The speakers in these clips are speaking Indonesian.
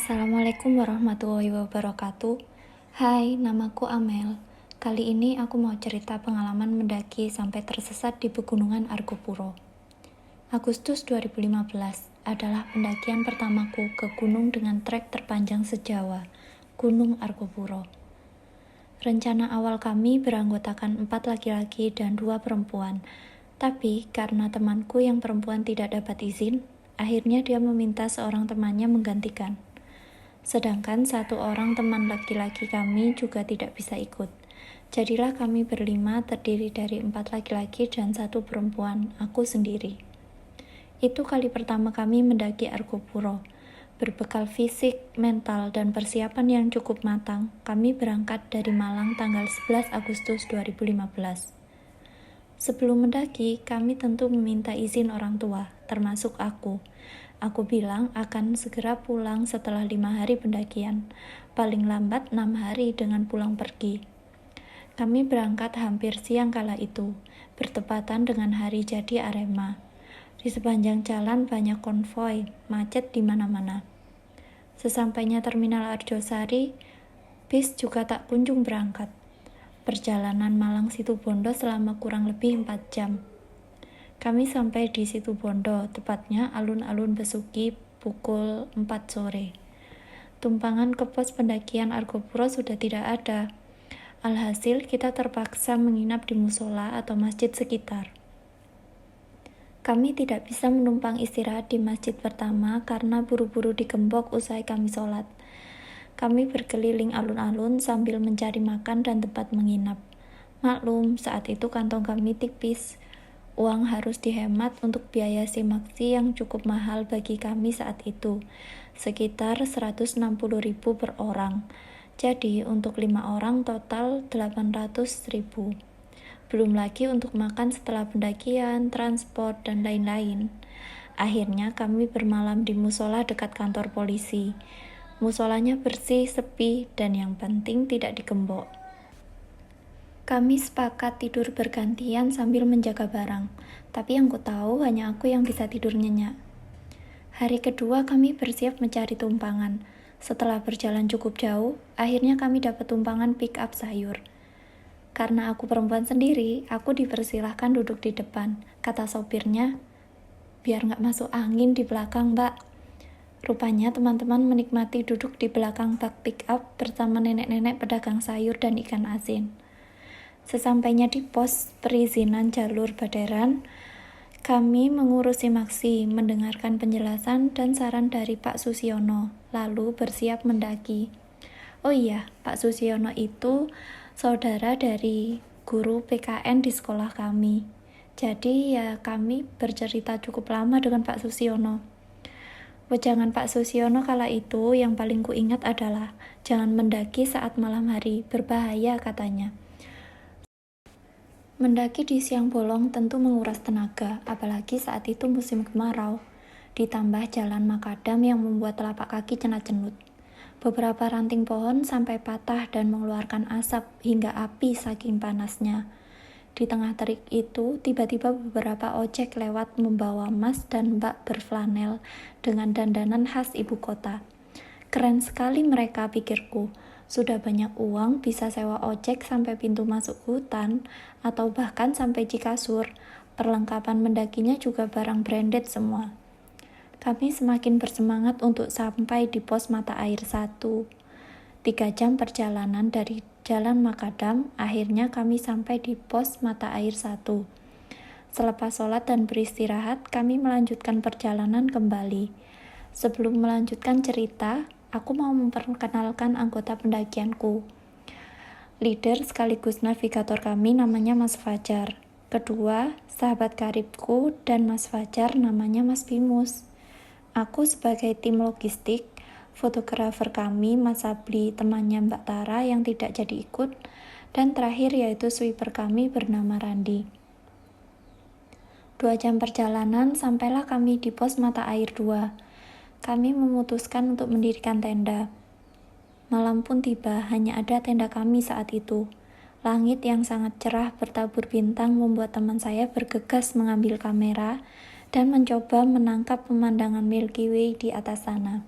Assalamualaikum warahmatullahi wabarakatuh. Hai, namaku Amel. Kali ini aku mau cerita pengalaman mendaki sampai tersesat di Pegunungan Argopuro. Agustus 2015 adalah pendakian pertamaku ke gunung dengan trek terpanjang se-Jawa, Gunung Argopuro. Rencana awal kami beranggotakan 4 laki-laki dan 2 perempuan, tapi karena temanku yang perempuan tidak dapat izin, akhirnya dia meminta seorang temannya menggantikan. Sedangkan 1 orang teman laki-laki kami juga tidak bisa ikut. Jadilah kami berlima terdiri dari 4 laki-laki dan 1 perempuan, aku sendiri. Itu kali pertama kami mendaki Argopuro. Berbekal fisik, mental, dan persiapan yang cukup matang, kami berangkat dari Malang tanggal 11 Agustus 2015. Sebelum mendaki, kami tentu meminta izin orang tua, termasuk aku. Aku bilang akan segera pulang setelah 5 hari pendakian, paling lambat 6 hari dengan pulang pergi. Kami berangkat hampir siang kala itu, bertepatan dengan hari jadi Arema. Di sepanjang jalan banyak konvoi, macet di mana-mana. Sesampainya terminal Arjosari, bis juga tak kunjung berangkat. Perjalanan Malang Situbondo selama kurang lebih 4 jam. Kami sampai di Situbondo, tepatnya alun-alun Besuki pukul 4 sore. Tumpangan ke pos pendakian Argopuro sudah tidak ada. Alhasil kita terpaksa menginap di musola atau masjid sekitar. Kami tidak bisa menumpang istirahat di masjid pertama karena buru-buru digembok usai kami sholat. Kami berkeliling alun-alun sambil mencari makan dan tempat menginap. Maklum, saat itu kantong kami tipis. Uang harus dihemat untuk biaya simaksi yang cukup mahal bagi kami saat itu, sekitar 160.000 per orang. Jadi untuk 5 orang total 800.000. Belum lagi untuk makan setelah pendakian, transport, dan lain-lain. Akhirnya kami bermalam di musola dekat kantor polisi. Musolanya bersih, sepi, dan yang penting tidak digembok. Kami sepakat tidur bergantian sambil menjaga barang, tapi yang ku tahu hanya aku yang bisa tidur nyenyak. Hari kedua kami bersiap mencari tumpangan. Setelah berjalan cukup jauh, akhirnya kami dapat tumpangan pick up sayur. Karena aku perempuan sendiri, aku dipersilahkan duduk di depan. Kata sopirnya, biar nggak masuk angin di belakang, Mbak. Rupanya teman-teman menikmati duduk di belakang bak pick up bersama nenek-nenek pedagang sayur dan ikan asin. Sesampainya di pos perizinan jalur Baderan, kami mengurusi simaksi, mendengarkan penjelasan dan saran dari Pak Susiono, lalu bersiap mendaki. Oh iya, Pak Susiono itu saudara dari guru PKN di sekolah kami. Jadi ya kami bercerita cukup lama dengan Pak Susiono. Wejangan Pak Susiono kala itu yang paling kuingat adalah jangan mendaki saat malam hari, berbahaya katanya. Mendaki di siang bolong tentu menguras tenaga, apalagi saat itu musim kemarau. Ditambah jalan makadam yang membuat telapak kaki cenut-cenut. Beberapa ranting pohon sampai patah dan mengeluarkan asap hingga api saking panasnya. Di tengah terik itu, tiba-tiba beberapa ojek lewat membawa mas dan mbak berflanel dengan dandanan khas ibu kota. Keren sekali mereka, pikirku. Sudah banyak uang, bisa sewa ojek sampai pintu masuk hutan, atau bahkan sampai Cikasur. Perlengkapan mendakinya juga barang branded semua. Kami semakin bersemangat untuk sampai di pos mata air 1. 3 jam perjalanan dari Jalan Makadam, akhirnya kami sampai di pos mata air 1. Selepas sholat dan beristirahat, kami melanjutkan perjalanan kembali. Sebelum melanjutkan cerita, aku mau memperkenalkan anggota pendakianku. Leader sekaligus navigator kami namanya Mas Fajar. Kedua, sahabat karibku dan Mas Fajar namanya Mas Bimus. Aku sebagai tim logistik, fotografer kami Mas Sabli temannya Mbak Tara yang tidak jadi ikut, dan terakhir yaitu sweeper kami bernama Randi. 2 jam perjalanan sampailah kami di pos mata air 2. Kami memutuskan untuk mendirikan tenda. Malam pun tiba, hanya ada tenda kami saat itu. Langit yang sangat cerah bertabur bintang membuat teman saya bergegas mengambil kamera dan mencoba menangkap pemandangan Milky Way di atas sana.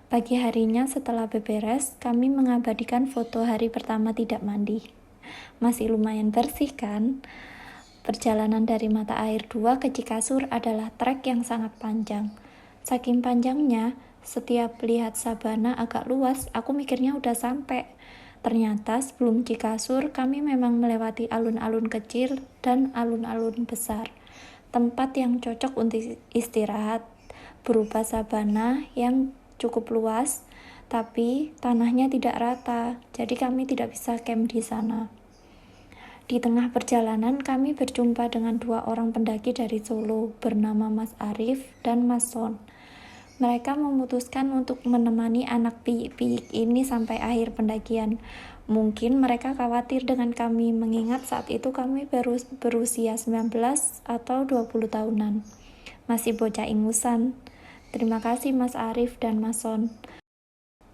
Pagi harinya setelah beberes, kami mengabadikan foto hari pertama tidak mandi. Masih lumayan bersih kan? Perjalanan dari Mata Air 2 ke Cikasur adalah trek yang sangat panjang. Saking panjangnya, setiap lihat sabana agak luas, aku mikirnya udah sampai. Ternyata sebelum Cikasur, kami memang melewati alun-alun kecil dan alun-alun besar. Tempat yang cocok untuk istirahat, berupa sabana yang cukup luas, tapi tanahnya tidak rata, jadi kami tidak bisa camp di sana. Di tengah perjalanan, kami berjumpa dengan 2 orang pendaki dari Solo bernama Mas Arif dan Mas Son. Mereka memutuskan untuk menemani anak piyik-piyik ini sampai akhir pendakian. Mungkin mereka khawatir dengan kami, mengingat saat itu kami baru berusia 19 atau 20 tahunan. Masih bocah ingusan. Terima kasih Mas Arif dan Mas Son.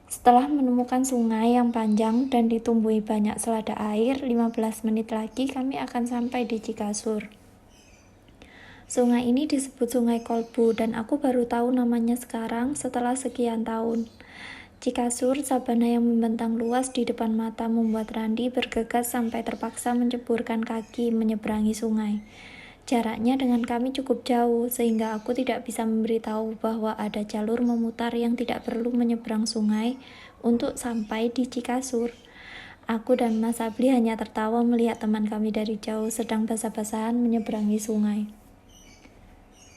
Setelah menemukan sungai yang panjang dan ditumbuhi banyak selada air, 15 menit lagi kami akan sampai di Cikasur. Sungai ini disebut Sungai Kolbu dan aku baru tahu namanya sekarang setelah sekian tahun. Cikasur, sabana yang membentang luas di depan mata membuat Randi bergegas sampai terpaksa menceburkan kaki menyeberangi sungai. Jaraknya dengan kami cukup jauh, sehingga aku tidak bisa memberitahu bahwa ada jalur memutar yang tidak perlu menyeberang sungai untuk sampai di Cikasur. Aku dan Mas Abli hanya tertawa melihat teman kami dari jauh sedang basah-basahan menyeberangi sungai.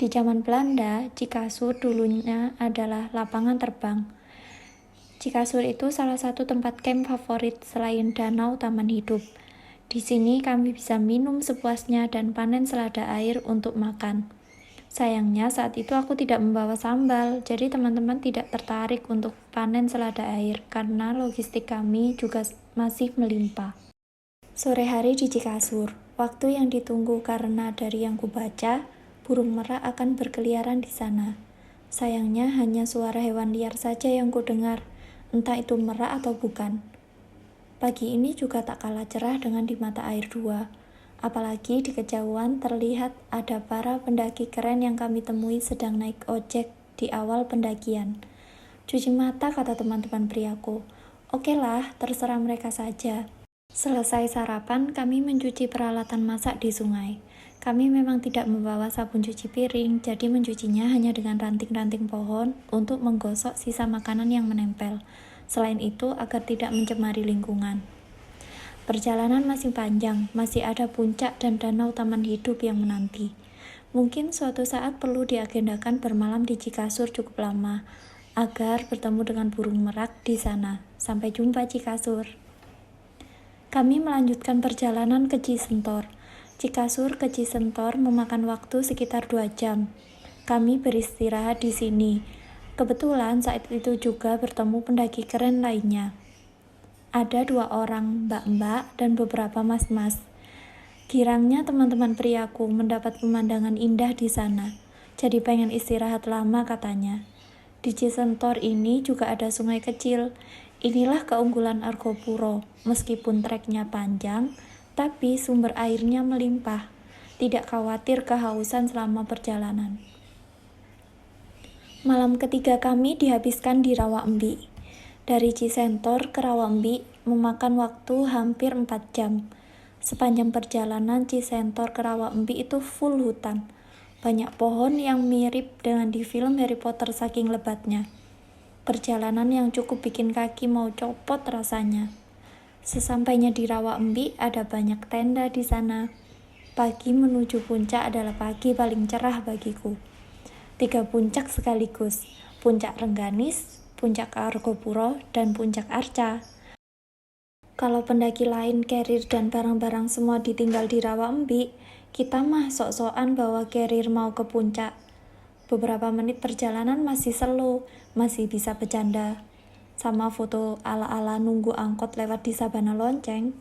Di zaman Belanda, Cikasur dulunya adalah lapangan terbang. Cikasur itu salah satu tempat camp favorit selain danau taman hidup. Di sini kami bisa minum sepuasnya dan panen selada air untuk makan. Sayangnya saat itu aku tidak membawa sambal, jadi teman-teman tidak tertarik untuk panen selada air karena logistik kami juga masih melimpah. Sore hari di Cikasur, waktu yang ditunggu karena dari yang kubaca, burung merak akan berkeliaran di sana. Sayangnya hanya suara hewan liar saja yang kudengar, entah itu merak atau bukan. Pagi ini juga tak kalah cerah dengan di Mata Air 2. Apalagi di kejauhan terlihat ada para pendaki keren yang kami temui sedang naik ojek di awal pendakian. Cuci mata, kata teman-teman priaku. Oke lah, terserah mereka saja. Selesai sarapan, kami mencuci peralatan masak di sungai. Kami memang tidak membawa sabun cuci piring, jadi mencucinya hanya dengan ranting-ranting pohon untuk menggosok sisa makanan yang menempel. Selain itu, agar tidak mencemari lingkungan. Perjalanan masih panjang, masih ada puncak dan danau taman hidup yang menanti. Mungkin suatu saat perlu diagendakan bermalam di Cikasur cukup lama, agar bertemu dengan burung merak di sana. Sampai jumpa Cikasur. Kami melanjutkan perjalanan ke Cisentor. Cikasur ke Cisentor memakan waktu sekitar 2 jam. Kami beristirahat di sini. Kebetulan saat itu juga bertemu pendaki keren lainnya. Ada 2 orang mbak-mbak dan beberapa mas-mas. Girangnya teman-teman priaku mendapat pemandangan indah di sana. Jadi pengen istirahat lama katanya. Di Cisentor ini juga ada sungai kecil. Inilah keunggulan Argopuro. Meskipun treknya panjang, tapi sumber airnya melimpah. Tidak khawatir kehausan selama perjalanan. Malam ketiga kami dihabiskan di Rawaembi. Dari Cisentor ke Rawaembi memakan waktu hampir 4 jam. Sepanjang perjalanan Cisentor ke Rawaembi itu full hutan. Banyak pohon yang mirip dengan di film Harry Potter saking lebatnya. Perjalanan yang cukup bikin kaki mau copot rasanya. Sesampainya di Rawaembi ada banyak tenda di sana. Pagi menuju puncak adalah pagi paling cerah bagiku. 3 puncak sekaligus, Puncak Rengganis, Puncak Argopuro, dan Puncak Arca. Kalau pendaki lain carrier dan barang-barang semua ditinggal di Rawaembi, kita mah sok-sokan bawa carrier mau ke puncak. Beberapa menit perjalanan masih slow, masih bisa bercanda. Sama foto ala-ala nunggu angkot lewat di sabana lonceng.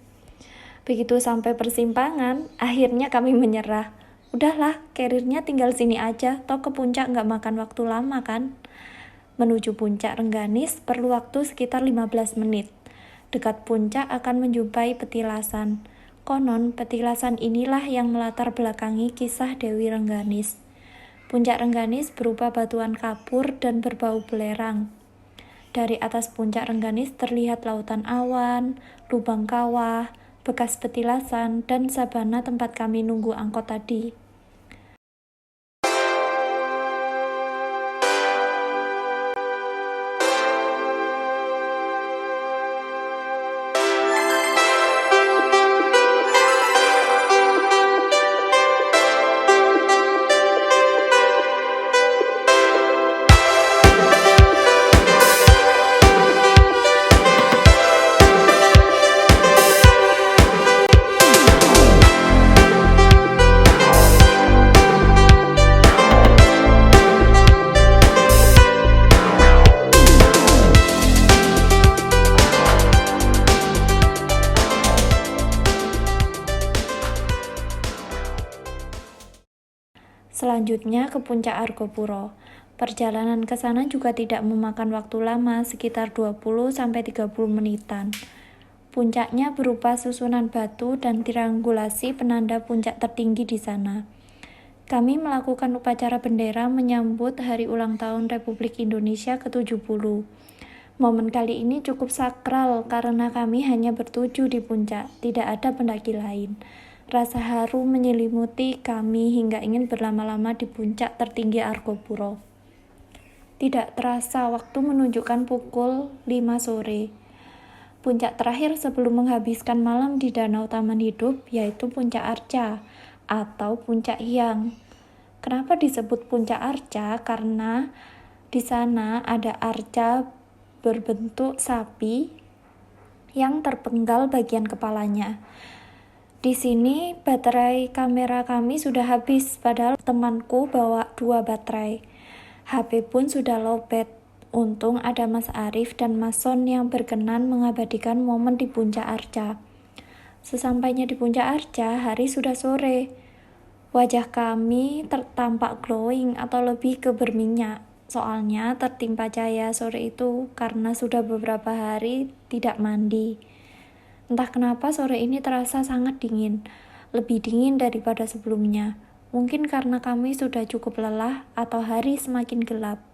Begitu sampai persimpangan, akhirnya kami menyerah. Udahlah, carrier-nya tinggal sini aja, toh ke puncak nggak makan waktu lama kan. Menuju puncak Rengganis perlu waktu sekitar 15 menit. Dekat puncak akan menjumpai petilasan. Konon, petilasan inilah yang melatar belakangi kisah Dewi Rengganis. Puncak Rengganis berupa batuan kapur dan berbau belerang. Dari atas puncak Rengganis terlihat lautan awan, lubang kawah, bekas petilasan, dan sabana tempat kami nunggu angkot tadi. Selanjutnya ke puncak Argopuro. Perjalanan ke sana juga tidak memakan waktu lama, sekitar 20-30 menitan. Puncaknya berupa susunan batu dan triangulasi penanda puncak tertinggi di sana. Kami melakukan upacara bendera menyambut hari ulang tahun Republik Indonesia ke-70. Momen kali ini cukup sakral karena kami hanya bertujuh di puncak, tidak ada pendaki lain. Rasa haru menyelimuti kami hingga ingin berlama-lama di puncak tertinggi Argopuro. Tidak terasa waktu menunjukkan pukul 5 sore. Puncak terakhir sebelum menghabiskan malam di Danau Taman Hidup yaitu Puncak Arca atau Puncak Hyang. Kenapa disebut Puncak Arca? Karena di sana ada arca berbentuk sapi yang terpenggal bagian kepalanya. Di sini baterai kamera kami sudah habis, padahal temanku bawa 2 baterai. HP pun sudah lowbat. Untung ada Mas Arif dan Mas Son yang berkenan mengabadikan momen di Puncak Arca. Sesampainya di Puncak Arca, hari sudah sore. Wajah kami tampak glowing atau lebih ke berminyak. Soalnya tertimpa cahaya sore itu karena sudah beberapa hari tidak mandi. Entah kenapa sore ini terasa sangat dingin, lebih dingin daripada sebelumnya. Mungkin karena kami sudah cukup lelah atau hari semakin gelap.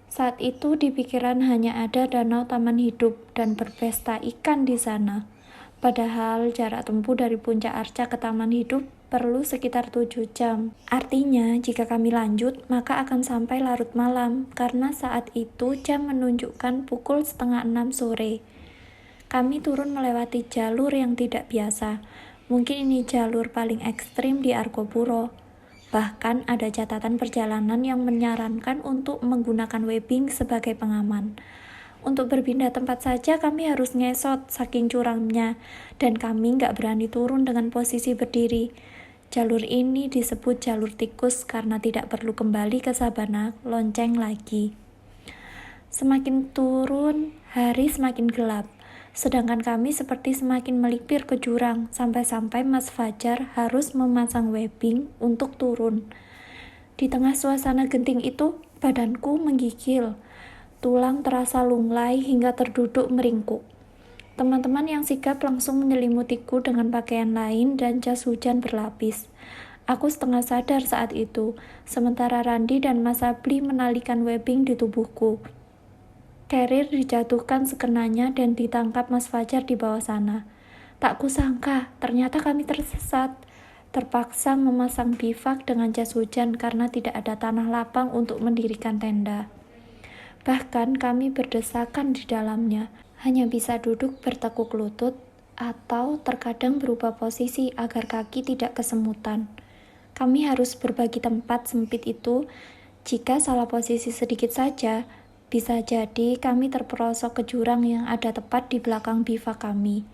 Saat itu di pikiran hanya ada Danau Taman Hidup dan berpesta ikan di sana. Padahal jarak tempuh dari Puncak Arca ke Taman Hidup perlu sekitar 7 jam. Artinya jika kami lanjut maka akan sampai larut malam karena saat itu jam menunjukkan pukul 5:30 sore. Kami turun melewati jalur yang tidak biasa. Mungkin ini jalur paling ekstrim di Argopuro. Bahkan ada catatan perjalanan yang menyarankan untuk menggunakan webbing sebagai pengaman. Untuk berpindah tempat saja kami harus ngesot saking curamnya, dan kami nggak berani turun dengan posisi berdiri. Jalur ini disebut jalur tikus karena tidak perlu kembali ke sabana lonceng lagi. Semakin turun, hari semakin gelap. Sedangkan kami seperti semakin melipir ke jurang, sampai-sampai Mas Fajar harus memasang webbing untuk turun. Di tengah suasana genting itu, badanku menggigil. Tulang terasa lunglai hingga terduduk meringkuk. Teman-teman yang sigap langsung menyelimutiku dengan pakaian lain dan jas hujan berlapis. Aku setengah sadar saat itu, sementara Randi dan Mas Abli menalikan webbing di tubuhku. Carrier dijatuhkan sekenanya dan ditangkap Mas Fajar di bawah sana. Tak kusangka, ternyata kami tersesat. Terpaksa memasang bivak dengan jas hujan karena tidak ada tanah lapang untuk mendirikan tenda. Bahkan kami berdesakan di dalamnya, hanya bisa duduk bertekuk lutut atau terkadang berubah posisi agar kaki tidak kesemutan. Kami harus berbagi tempat sempit itu. Jika salah posisi sedikit saja, bisa jadi kami terperosok ke jurang yang ada tepat di belakang bivak kami.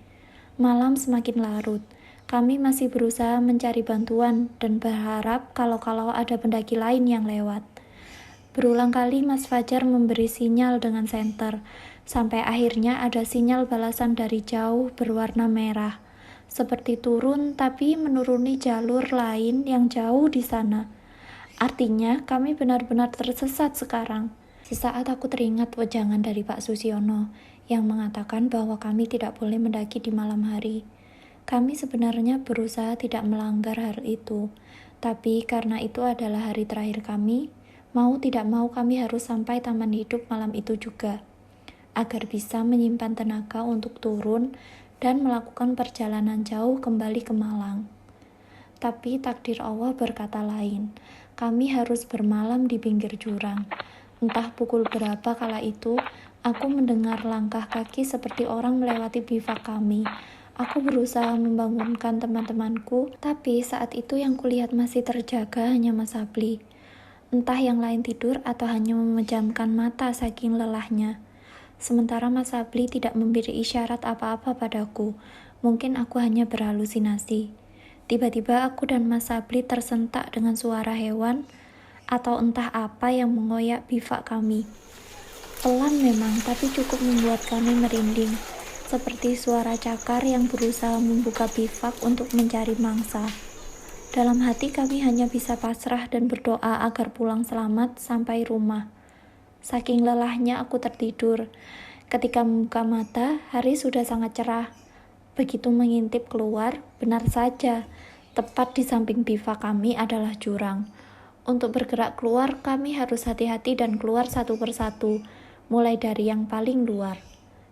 Malam semakin larut. Kami masih berusaha mencari bantuan dan berharap kalau ada pendaki lain yang lewat. Berulang kali Mas Fajar memberi sinyal dengan senter, sampai akhirnya ada sinyal balasan dari jauh berwarna merah. Seperti turun tapi menuruni jalur lain yang jauh di sana. Artinya kami benar-benar tersesat sekarang. Sesaat aku teringat wejangan dari Pak Susiono yang mengatakan bahwa kami tidak boleh mendaki di malam hari. Kami sebenarnya berusaha tidak melanggar hal itu, tapi karena itu adalah hari terakhir kami, Mau tidak mau kami harus sampai taman hidup malam itu juga, agar bisa menyimpan tenaga untuk turun dan melakukan perjalanan jauh kembali ke Malang. Tapi takdir Allah berkata lain, kami harus bermalam di pinggir jurang. Entah pukul berapa kala itu, aku mendengar langkah kaki seperti orang melewati bivak kami. Aku berusaha membangunkan teman-temanku, tapi saat itu yang kulihat masih terjaga hanya Mas Sabli. Entah yang lain tidur atau hanya memejamkan mata saking lelahnya. Sementara Mas Sabli tidak memberi isyarat apa-apa padaku. Mungkin aku hanya berhalusinasi. Tiba-tiba aku dan Mas Sabli tersentak dengan suara hewan atau entah apa yang mengoyak bivak kami. Pelan memang, tapi cukup membuat kami merinding, seperti suara cakar yang berusaha membuka bivak untuk mencari mangsa. Dalam hati kami hanya bisa pasrah dan berdoa agar pulang selamat sampai rumah. Saking lelahnya aku tertidur. Ketika membuka mata, hari sudah sangat cerah. Begitu mengintip keluar, benar saja, tepat di samping bivak kami adalah jurang. Untuk bergerak keluar, kami harus hati-hati dan keluar satu persatu, mulai dari yang paling luar.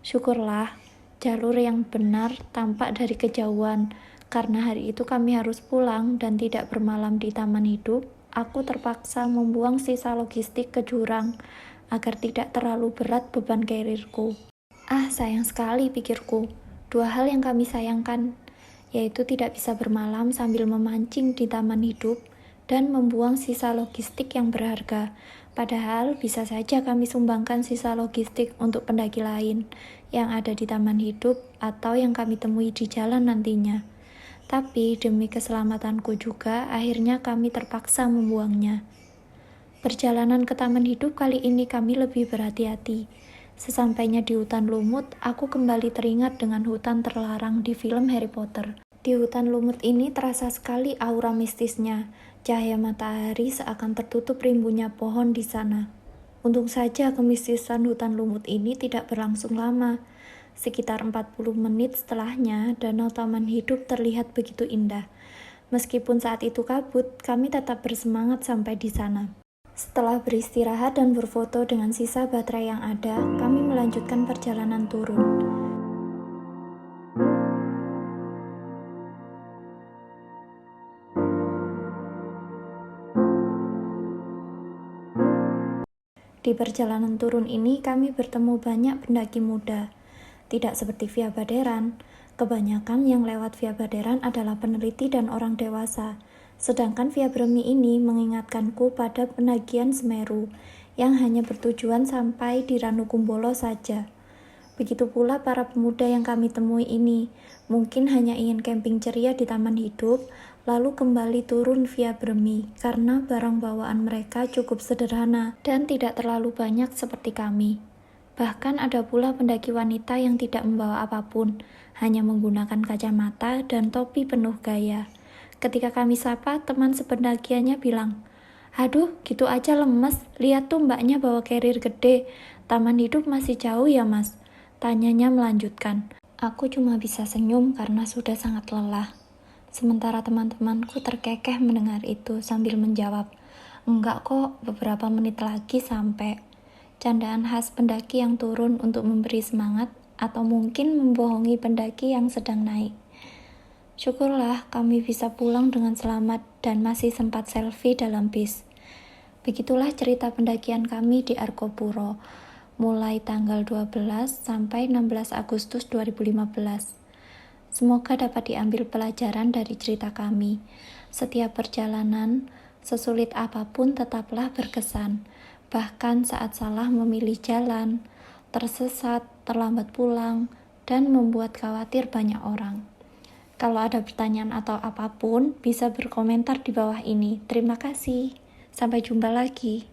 Syukurlah, jalur yang benar tampak dari kejauhan. Karena hari itu kami harus pulang dan tidak bermalam di taman hidup, aku terpaksa membuang sisa logistik ke jurang, agar tidak terlalu berat beban karirku. Sayang sekali pikirku. Dua hal yang kami sayangkan, yaitu tidak bisa bermalam sambil memancing di taman hidup dan membuang sisa logistik yang berharga. Padahal bisa saja kami sumbangkan sisa logistik untuk pendaki lain yang ada di taman hidup atau yang kami temui di jalan nantinya. Tapi demi keselamatanku juga, akhirnya kami terpaksa membuangnya. Perjalanan ke taman hidup kali ini kami lebih berhati-hati. Sesampainya di hutan lumut, aku kembali teringat dengan hutan terlarang di film Harry Potter. Di hutan lumut ini terasa sekali aura mistisnya. Cahaya matahari seakan tertutup rimbunnya pohon di sana. Untung saja kemistisan hutan lumut ini tidak berlangsung lama. Sekitar 40 menit setelahnya, danau taman hidup terlihat begitu indah. Meskipun saat itu kabut, kami tetap bersemangat sampai di sana. Setelah beristirahat dan berfoto dengan sisa baterai yang ada, kami melanjutkan perjalanan turun. Di perjalanan turun ini, kami bertemu banyak pendaki muda. Tidak seperti Via Baderan, kebanyakan yang lewat Via Baderan adalah peneliti dan orang dewasa. Sedangkan Via Bremi ini mengingatkanku pada pendakian Semeru yang hanya bertujuan sampai di Ranukumbolo saja. Begitu pula para pemuda yang kami temui ini, mungkin hanya ingin camping ceria di taman hidup, lalu kembali turun Via Bremi karena barang bawaan mereka cukup sederhana dan tidak terlalu banyak seperti kami. Bahkan ada pula pendaki wanita yang tidak membawa apapun, hanya menggunakan kacamata dan topi penuh gaya. Ketika kami sapa, teman sependakiannya bilang, "Aduh, gitu aja lemes. Lihat tuh mbaknya bawa carrier gede. Taman hidup masih jauh ya, Mas?" Tanyanya melanjutkan. Aku cuma bisa senyum karena sudah sangat lelah. Sementara teman-temanku terkekeh mendengar itu sambil menjawab, "Enggak kok, beberapa menit lagi sampai." Candaan khas pendaki yang turun untuk memberi semangat atau mungkin membohongi pendaki yang sedang naik. Syukurlah kami bisa pulang dengan selamat dan masih sempat selfie dalam bis. Begitulah cerita pendakian kami di Arkopuro, mulai tanggal 12 sampai 16 Agustus 2015. Semoga dapat diambil pelajaran dari cerita kami. Setiap perjalanan, sesulit apapun tetaplah berkesan. Bahkan saat salah memilih jalan, tersesat, terlambat pulang, dan membuat khawatir banyak orang. Kalau ada pertanyaan atau apapun, bisa berkomentar di bawah ini. Terima kasih. Sampai jumpa lagi.